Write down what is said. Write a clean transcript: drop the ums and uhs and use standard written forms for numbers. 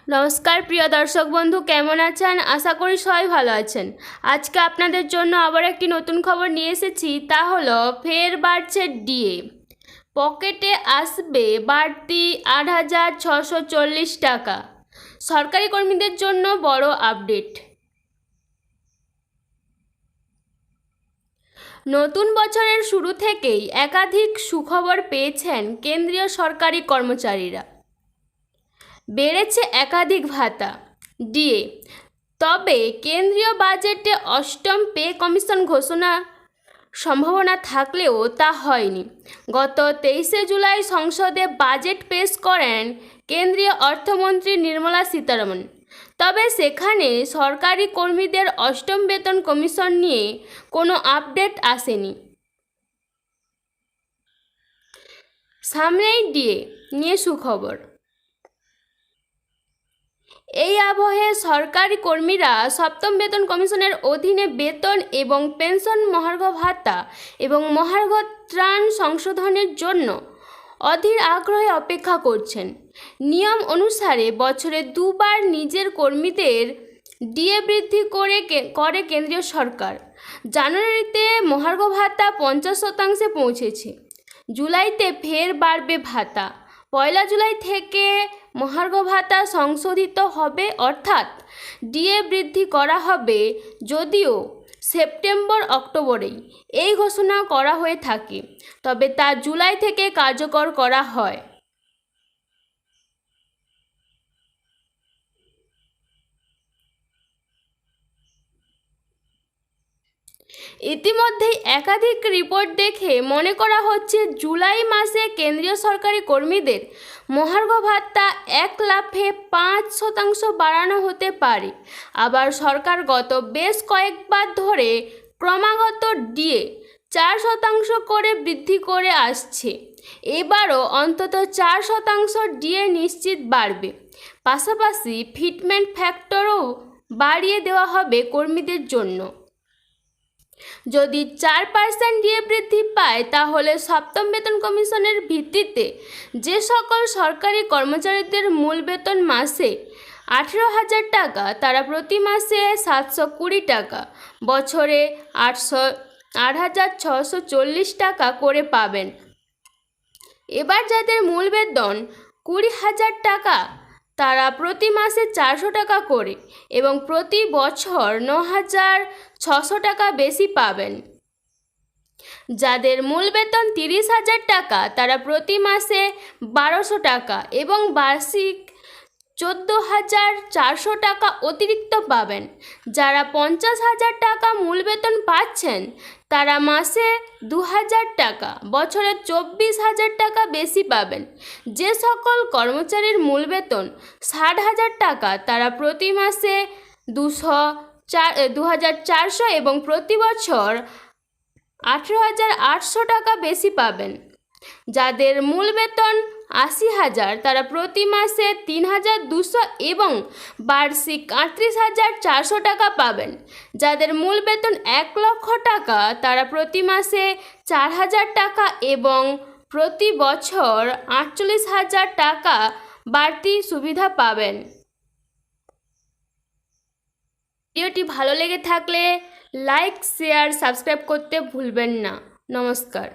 নমস্কার প্রিয় দর্শক বন্ধু, কেমন আছেন? আশা করি সবাই ভালো আছেন। আজকে আপনাদের জন্য আবার একটি নতুন খবর নিয়ে এসেছি, তা হলো ফের বাড়ছে ডিএ। পকেটে আসবে বাড়তি ৮,৬৪০ টাকা। সরকারি কর্মীদের জন্য বড় আপডেট। নতুন বছরের শুরু থেকেই একাধিক সুখবর পেয়েছেন কেন্দ্রীয় সরকারি কর্মচারীরা। বেড়েছে একাধিক ভাতা, ডিএ। তবে কেন্দ্রীয় বাজেটে অষ্টম পে কমিশন ঘোষণা সম্ভাবনা থাকলেও তা হয়নি। গত 23শে জুলাই সংসদে বাজেট পেশ করেন কেন্দ্রীয় অর্থমন্ত্রী নির্মলা সীতারমণ। তবে সেখানে সরকারি কর্মীদের অষ্টম বেতন কমিশন নিয়ে কোনো আপডেট আসেনি। সামনেই ডিএ নিয়ে সুখবর। এই আবহে সরকারি কর্মীরা সপ্তম বেতন কমিশনের অধীনে বেতন এবং পেনশন, মহার্ঘ ভাতা এবং মহার্ঘ ত্রাণ সংশোধনের জন্য অধীর আগ্রহে অপেক্ষা করছেন। নিয়ম অনুসারে বছরে দুবার নিজের কর্মীদের ডিএ বৃদ্ধি করে কেন্দ্রীয় সরকার। জানুয়ারিতে মহার্ঘ ভাতা 50% পৌঁছেছে। জুলাইতে ফের বাড়বে ভাতা। 1 জুলাই থেকে মহার্ঘ ভাতা সংশোধিত হবে, অর্থাৎ ডিএ বৃদ্ধি করা হবে, যদিও সেপ্টেম্বর-অক্টোবরেই এই ঘোষণা করা হয়ে থাকে, তবে তা জুলাই থেকে কার্যকর করা হয়। ইতিমধ্যেই একাধিক রিপোর্ট দেখে মনে করা হচ্ছে জুলাই মাসে কেন্দ্রীয় সরকারি কর্মীদের মহার্ঘ ভাতা 1 লাফে 5% বাড়ানো হতে পারে। আবার সরকার গত বেশ কয়েকবার ধরে ক্রমাগত ডিএ 4% করে বৃদ্ধি করে আসছে। এবারও অন্তত 4% ডিএ নিশ্চিত বাড়বে। পাশাপাশি ফিটমেন্ট ফ্যাক্টরও বাড়িয়ে দেওয়া হবে কর্মীদের জন্য। যদি 4% ডিএ বৃদ্ধি পায়, তাহলে সপ্তম বেতন কমিশনের ভিত্তিতে যে সকল সরকারি কর্মচারীদের মূল বেতন মাসে 18,000 টাকা, তারা প্রতি মাসে 720 টাকা, বছরে 8,640 টাকা করে পাবেন। এবার যাদের মূল বেতন 20,000 টাকা, তারা প্রতি মাসে 400 টাকা করে এবং প্রতি বছর 9,600 টাকা বেশি পাবেন। যাদের মূল বেতন 30,000 টাকা, তারা প্রতি মাসে 1200 টাকা এবং বার্ষিক 14,400 টাকা অতিরিক্ত পাবেন। যারা 50,000 টাকা মূল বেতন পাচ্ছেন, তারা মাসে 2,000 টাকা, বছরে 24,000 টাকা বেশি পাবেন। যে সকল কর্মচারীর মূল বেতন 60,000 টাকা, তারা প্রতি মাসে 2,400 এবং প্রতি বছর 18,800 টাকা বেশি পাবেন। যাদের মূল বেতন 80,000, তারা প্রতি মাসে 3,200 এবং বার্ষিক 38,400 টাকা পাবেন। যাদের মূল বেতন 1 লক্ষ টাকা, তারা প্রতি মাসে 4,000 টাকা এবং প্রতি বছর 48,000 টাকা বাড়তি সুবিধা পাবেন। ভিডিওটি ভালো লেগে থাকলে লাইক, শেয়ার, সাবস্ক্রাইব করতে ভুলবেন না। নমস্কার।